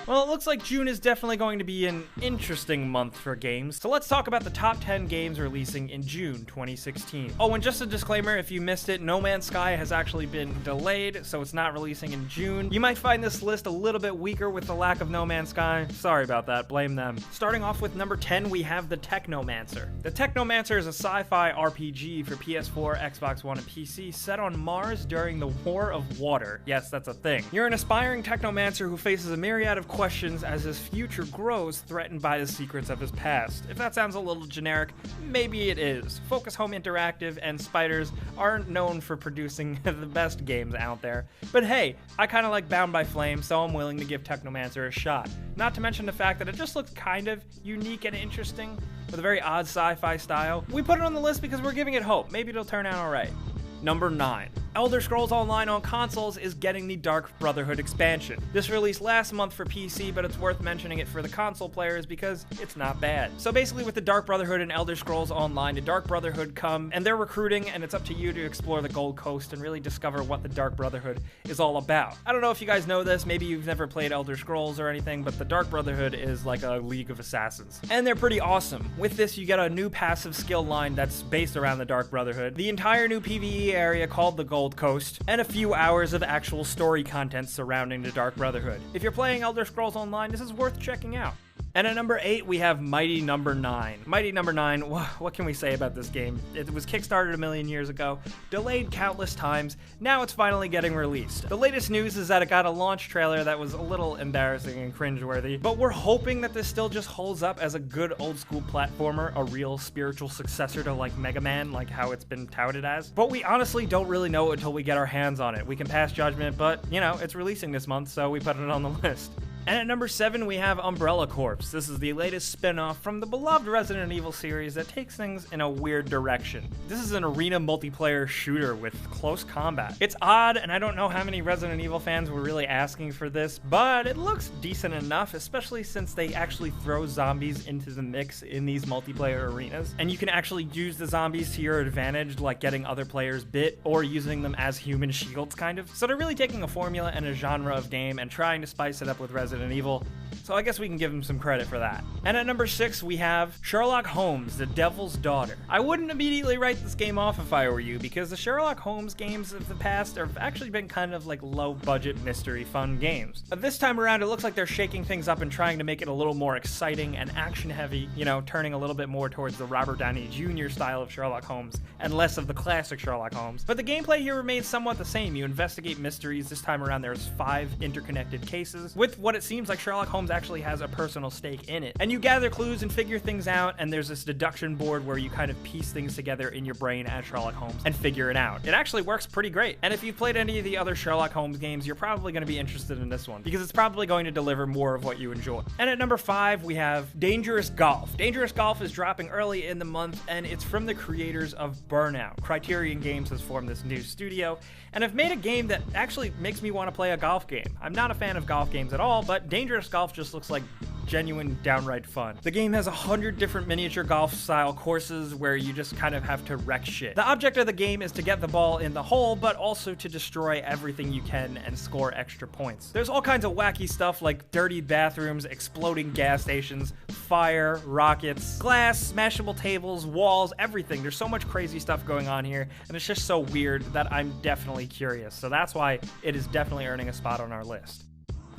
Well, it looks like June is definitely going to be an interesting month for games, so let's talk about the top 10 games releasing in June 2016. Oh, and just a disclaimer, if you missed it, No Man's Sky has actually been delayed, so it's not releasing in June. You might find this list a little bit weaker with the lack of No Man's Sky. Sorry about that, blame them. Starting off with number 10, we have The Technomancer. The Technomancer is a sci-fi RPG for PS4, Xbox One, and PC set on Mars during the War of Water. Yes, that's a thing. You're an aspiring technomancer who faces a myriad of questions as his future grows, threatened by the secrets of his past. If that sounds a little generic, maybe it is. Focus Home Interactive and Spiders aren't known for producing the best games out there. But hey, I kinda like Bound by Flame, so I'm willing to give Technomancer a shot. Not to mention the fact that it just looks kind of unique and interesting, with a very odd sci-fi style. We put it on the list because we're giving it hope. Maybe it'll turn out alright. Number 9. Elder Scrolls Online on consoles is getting the Dark Brotherhood expansion. This released last month for PC, but it's worth mentioning it for the console players because it's not bad. So basically with the Dark Brotherhood and Elder Scrolls Online, the Dark Brotherhood come, and they're recruiting, and it's up to you to explore the Gold Coast and really discover what the Dark Brotherhood is all about. I don't know if you guys know this, maybe you've never played Elder Scrolls or anything, but the Dark Brotherhood is like a League of Assassins. And they're pretty awesome. With this, you get a new passive skill line that's based around the Dark Brotherhood, the entire new PvE area called the Gold Coast, and a few hours of actual story content surrounding the Dark Brotherhood. If you're playing Elder Scrolls Online, this is worth checking out. And at number 8, we have Mighty Number 9. Mighty Number 9, what can we say about this game? It was kickstarted a million years ago, delayed countless times, now it's finally getting released. The latest news is that it got a launch trailer that was a little embarrassing and cringeworthy, but we're hoping that this still just holds up as a good old school platformer, a real spiritual successor to like Mega Man, like how it's been touted as. But we honestly don't really know until we get our hands on it. We can pass judgment, but you know, it's releasing this month, so we put it on the list. And at number 7, we have Umbrella Corps. This is the latest spin-off from the beloved Resident Evil series that takes things in a weird direction. This is an arena multiplayer shooter with close combat. It's odd, and I don't know how many Resident Evil fans were really asking for this, but it looks decent enough, especially since they actually throw zombies into the mix in these multiplayer arenas. And you can actually use the zombies to your advantage, like getting other players bit, or using them as human shields, kind of. So they're really taking a formula and a genre of game and trying to spice it up with Resident Evil, so I guess we can give him some credit for that. And at number 6, we have Sherlock Holmes, The Devil's Daughter. I wouldn't immediately write this game off if I were you, because the Sherlock Holmes games of the past have actually been kind of like low-budget mystery fun games. But this time around, it looks like they're shaking things up and trying to make it a little more exciting and action-heavy, you know, turning a little bit more towards the Robert Downey Jr. style of Sherlock Holmes, and less of the classic Sherlock Holmes. But the gameplay here remains somewhat the same. You investigate mysteries. This time around, there's 5 interconnected cases, with what it seems like Sherlock Holmes actually has a personal stake in it. And you gather clues and figure things out, and there's this deduction board where you kind of piece things together in your brain as Sherlock Holmes and figure it out. It actually works pretty great. And if you've played any of the other Sherlock Holmes games, you're probably going to be interested in this one, because it's probably going to deliver more of what you enjoy. And at number 5, we have Dangerous Golf. Dangerous Golf is dropping early in the month, and it's from the creators of Burnout. Criterion Games has formed this new studio, and have made a game that actually makes me want to play a golf game. I'm not a fan of golf games at all, but Dangerous Golf just looks like genuine, downright fun. The game has 100 different miniature golf-style courses where you just kind of have to wreck shit. The object of the game is to get the ball in the hole, but also to destroy everything you can and score extra points. There's all kinds of wacky stuff like dirty bathrooms, exploding gas stations, fire, rockets, glass, smashable tables, walls, everything. There's so much crazy stuff going on here, and it's just so weird that I'm definitely curious. So that's why it is definitely earning a spot on our list.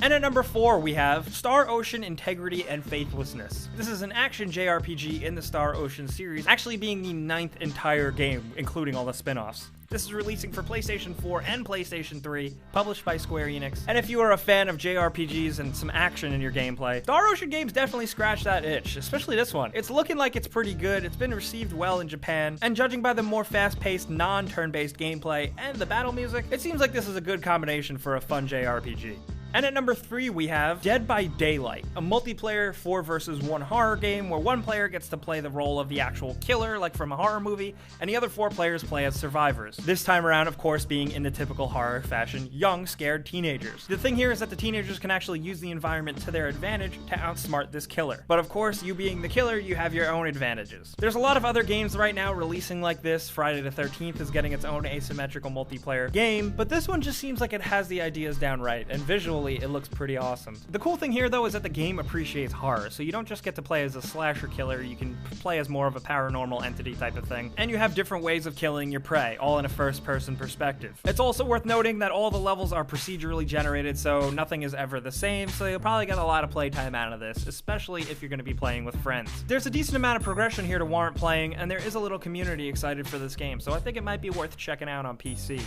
And at number 4, we have Star Ocean Integrity and Faithlessness. This is an action JRPG in the Star Ocean series, actually being the 9th entire game, including all the spin-offs. This is releasing for PlayStation 4 and PlayStation 3, published by Square Enix. And if you are a fan of JRPGs and some action in your gameplay, Star Ocean games definitely scratch that itch, especially this one. It's looking like it's pretty good, it's been received well in Japan, and judging by the more fast-paced, non-turn-based gameplay and the battle music, it seems like this is a good combination for a fun JRPG. And at number 3, we have Dead by Daylight, a multiplayer 4 versus 1 horror game where one player gets to play the role of the actual killer, like from a horror movie, and the other 4 players play as survivors. This time around, of course, being in the typical horror fashion, young, scared teenagers. The thing here is that the teenagers can actually use the environment to their advantage to outsmart this killer. But of course, you being the killer, you have your own advantages. There's a lot of other games right now releasing like this. Friday the 13th is getting its own asymmetrical multiplayer game, but this one just seems like it has the ideas down right, and visually visually, it looks pretty awesome. The cool thing here, though, is that the game appreciates horror, so you don't just get to play as a slasher killer, you can play as more of a paranormal entity type of thing, and you have different ways of killing your prey, all in a first-person perspective. It's also worth noting that all the levels are procedurally generated, so nothing is ever the same, so you'll probably get a lot of playtime out of this, especially if you're going to be playing with friends. There's a decent amount of progression here to warrant playing, and there is a little community excited for this game, so I think it might be worth checking out on PC.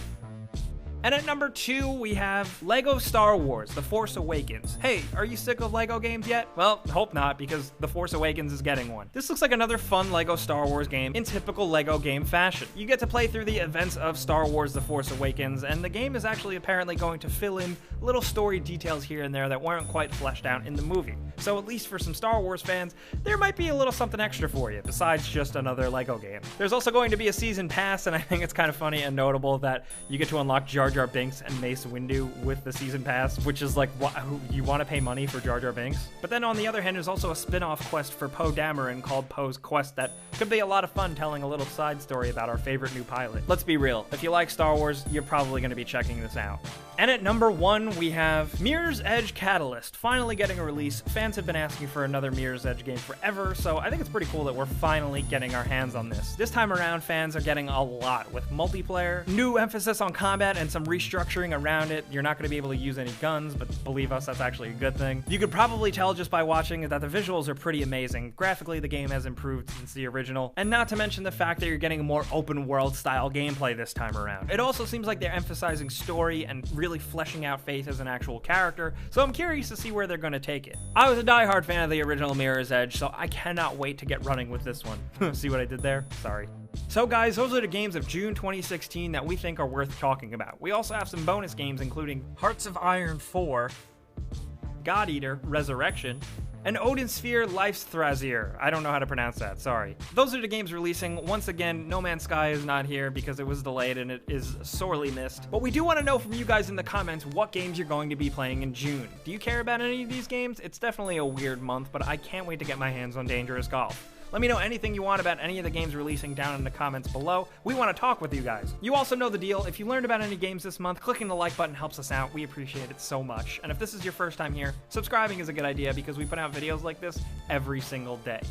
And at number 2, we have LEGO Star Wars: The Force Awakens. Hey, are you sick of LEGO games yet? Well, hope not, because The Force Awakens is getting one. This looks like another fun LEGO Star Wars game in typical LEGO game fashion. You get to play through the events of Star Wars: The Force Awakens, and the game is actually apparently going to fill in little story details here and there that weren't quite fleshed out in the movie. So at least for some Star Wars fans, there might be a little something extra for you, besides just another LEGO game. There's also going to be a season pass, and I think it's kind of funny and notable that you get to unlock Jar Jar Binks and Mace Windu with the season pass, which is like, you want to pay money for Jar Jar Binks? But then on the other hand, there's also a spin-off quest for Poe Dameron called Poe's Quest that could be a lot of fun, telling a little side story about our favorite new pilot. Let's be real, if you like Star Wars, you're probably going to be checking this out. And at number 1, we have Mirror's Edge Catalyst, finally getting a release. Fans have been asking for another Mirror's Edge game forever, so I think it's pretty cool that we're finally getting our hands on this. This time around, fans are getting a lot, with multiplayer, new emphasis on combat, and some restructuring around it. You're not going to be able to use any guns, but believe us, that's actually a good thing. You could probably tell just by watching that the visuals are pretty amazing. Graphically, the game has improved since the original, and not to mention the fact that you're getting a more open world style gameplay this time around. It also seems like they're emphasizing story and really fleshing out Faith as an actual character, so I'm curious to see where they're going to take it. I was a diehard fan of the original Mirror's Edge, so I cannot wait to get running with this one. See what I did there? Sorry. So guys, those are the games of June 2016 that we think are worth talking about. We also have some bonus games including Hearts of Iron 4, God Eater Resurrection, and Odin Sphere Life's Thrasier. I don't know how to pronounce that, sorry. Those are the games releasing. Once again, No Man's Sky is not here because it was delayed and it is sorely missed. But we do want to know from you guys in the comments what games you're going to be playing in June. Do you care about any of these games? It's definitely a weird month, but I can't wait to get my hands on Dangerous Golf. Let me know anything you want about any of the games releasing down in the comments below. We want to talk with you guys. You also know the deal. If you learned about any games this month, clicking the like button helps us out. We appreciate it so much. And if this is your first time here, subscribing is a good idea because we put out videos like this every single day.